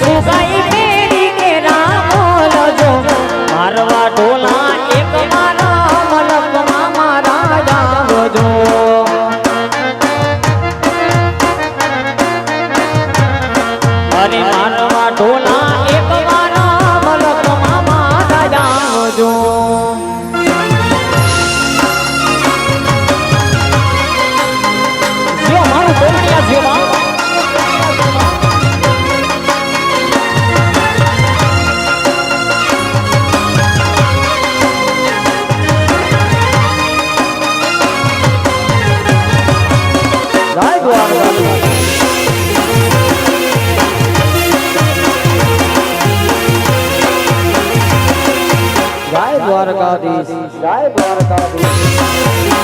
સુગાઈ મેરી કે રામ બોલજો મારવા ઢોલા એક મારા મલકમાં મારા જાવજો અરે મારવા ઢોલા એક મારા મલકમાં મારા જાવજો જો મારું બોલિયા જો द्वारकाधीश जय द्वारकाधीश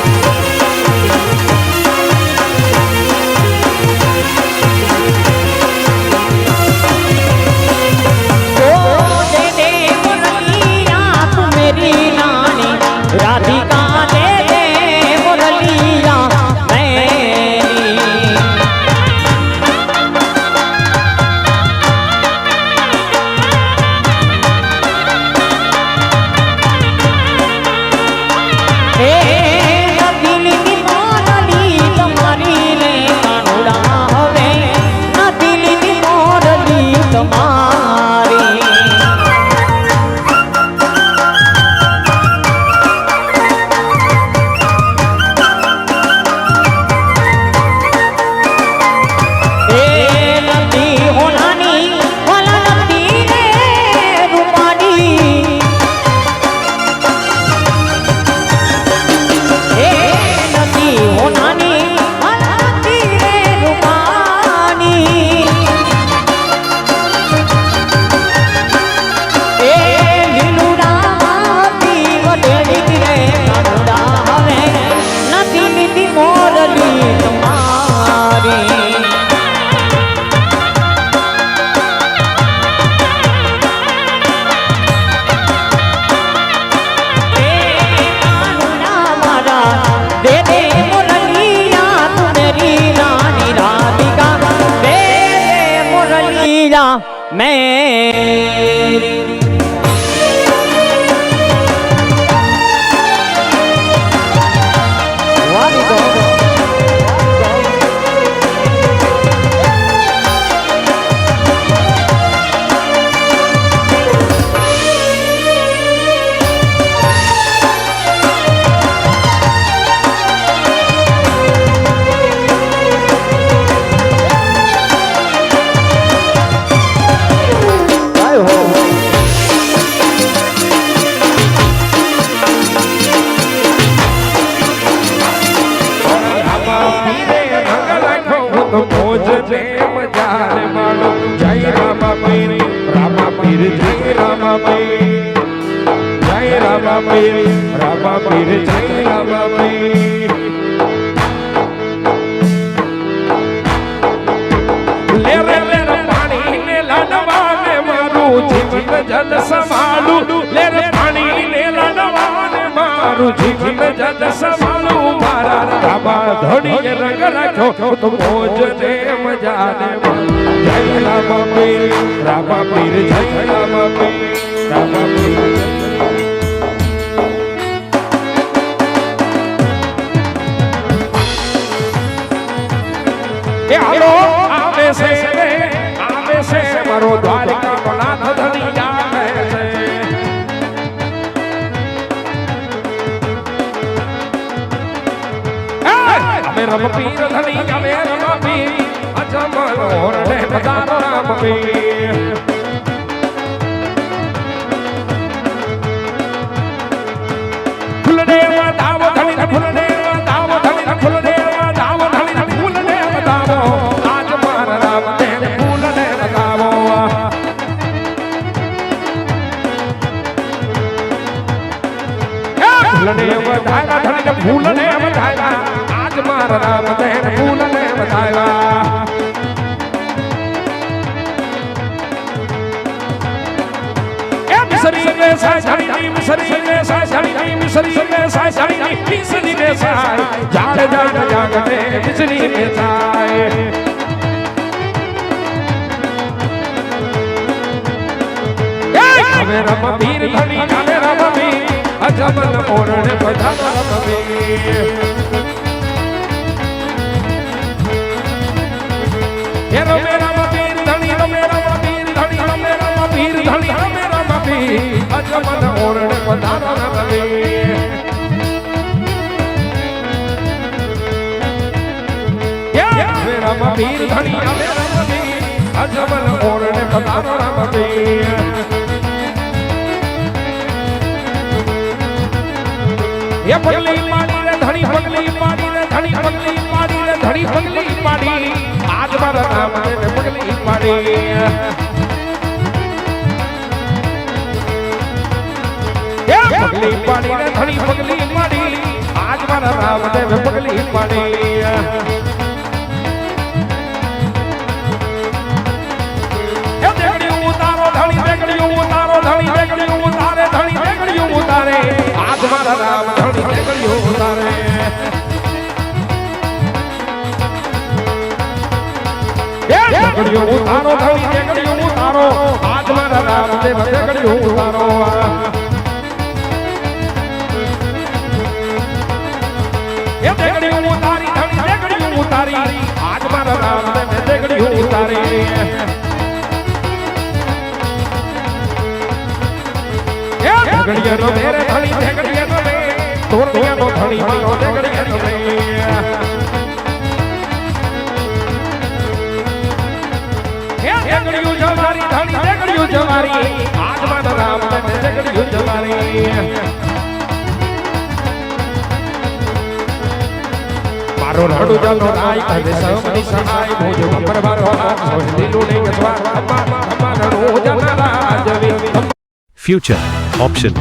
मेरी नानी राधिका दे दे मुरलिया मेरी रामा पीर जय रामा पीर ले रे पानी ने लाडवा ने मारू जीवन जल संभालू ले रे पानी ने लाडवा ने मारू जीवन जल संभालू मारा रामा धोनी रंग रखो तो मोज ने मजा ने जय रामा पीर जय रामा पीर रामा पीर आलो आवे से मारो द्वारिका को नाथ धनी जावे से हमें रम पीर धनी जावे रम पीर अजमल और ने पधारो राम पीर फुलने दाव धनी फुलने दाव धनी फुलने दाव धनी फुलने आज मारा राम तेरे फूल ने लगावो फूलने बताया धनी फूल ने बताया आज मारा राम तेरे फूल ने बताया मिसरी में साई मिसरी में साई मिसरी में साई मिसरी में साई जाग जाग जागते मिसरी में साई હવે રમ પીર ધણી ચાલે રમ પીર અજમલ ઓરણે પધારો રમ પીર હે રમે રમ પીર ધણી રમે રમ પીર ધણી રમે રમ પીર ધણી રમે રમ પીર અજમલ ઓરણે પધારો રમ પીર રમ પીર ધણી રમે રમ પીર અજમલ ઓરણે પધારો રમ પીર ये पगली पाड़ी रे धड़ी पगली पाड़ी रे धड़ी पगली पाड़ी रे धड़ी पगली पाड़ी आज मारा नाम रे पगली पाड़ी ये पगली पाड़ी रे धड़ी पगली पाड़ी आज मारा नाम रे पगली पाड़ी ये देखड़ी उतारो धड़ी देखड़ी उतारो धड़ी देखड़ी उतारे धड़ी देखड़ी उतारे आज मारा नाम धड़ी देखड़ी उतारे देखड़ी उतारो धड़ी देखड़ी उतारो आज मारा नाम देखड़ी उतारो ये देखड़ी उतारी धड़ी देखड़ी उतारी आज मारा नाम देखड़ी उतारी देखड़िया नो मेरे धड़ी देखड़िया नो मे तोरनिया नो धड़ी मारो देखड़िया नो मे हे देखड़ियो जवारी धड़ी देखड़ियो जवारी आज मारा नाम में देखड़ियो जवारी मारो रडू जलो नाई कहते समनी सहाय भोजो परवारो सोच दिलो ने गसवा अम्मा रडू जना राजवी Future option.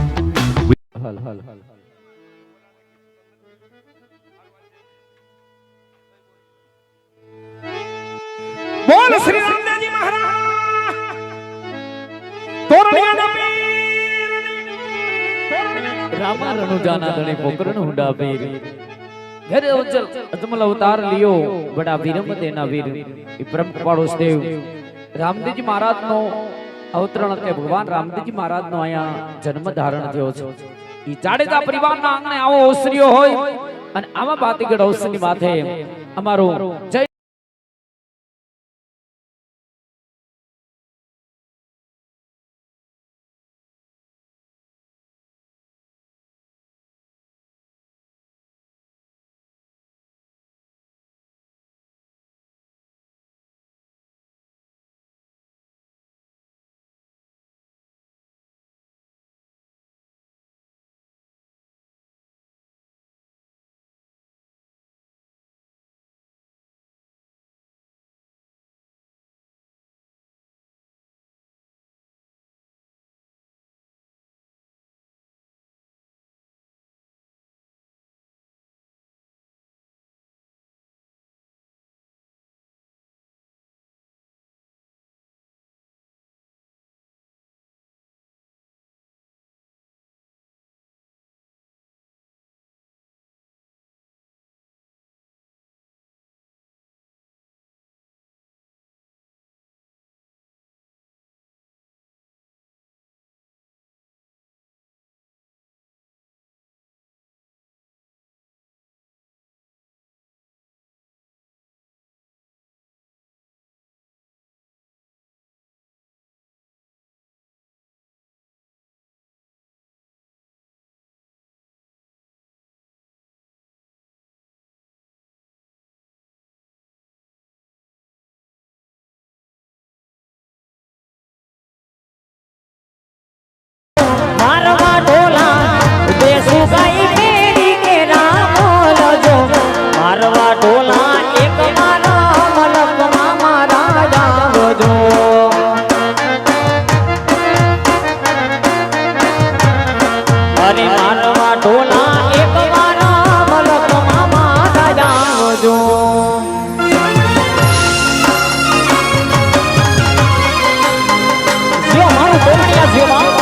बोल श्री रामदेव जी महाराज तोरनिया ना रामा रणु जाना धनी पोकरण हुंडा वीर घरे उज्जल अजमल अवतार लियो बड़ा वीरम देना वीर परम पाड़ोस देव रामदेव जी महाराज नो अवतरण के भगवान रामदेव जी महाराज नो आया जन्म धारण थयो छे ई जाडेजा परिवार ना आंगणे आवो ओसरियो होय अने आवा बातीगढ़ ओसनी माथे अमारो जय मारवा ढोला देसु गाई मेरी के राम लजो मारवा ढोला एक मारा मलक मामा राजा बजो अरे मारवा ढोला एक मारा मलक मामा राजा बजो जो मारू बोलिया जो मारू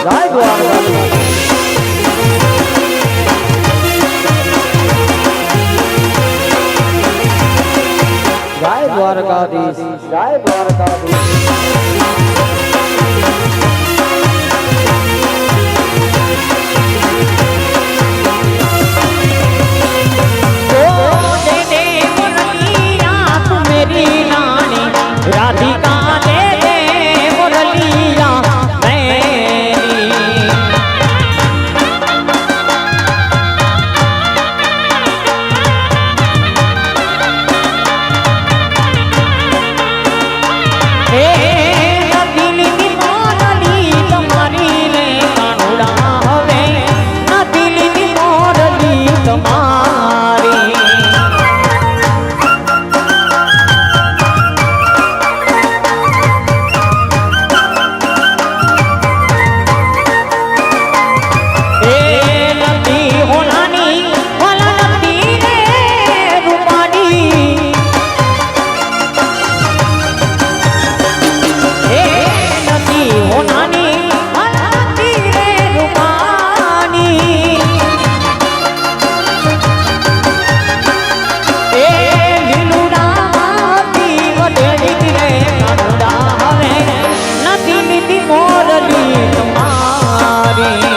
जय द्वारका દ્વારકાધીશ જય દ્વારકાધીશ राधिका दे दे मुरलिया મોરલી તમારી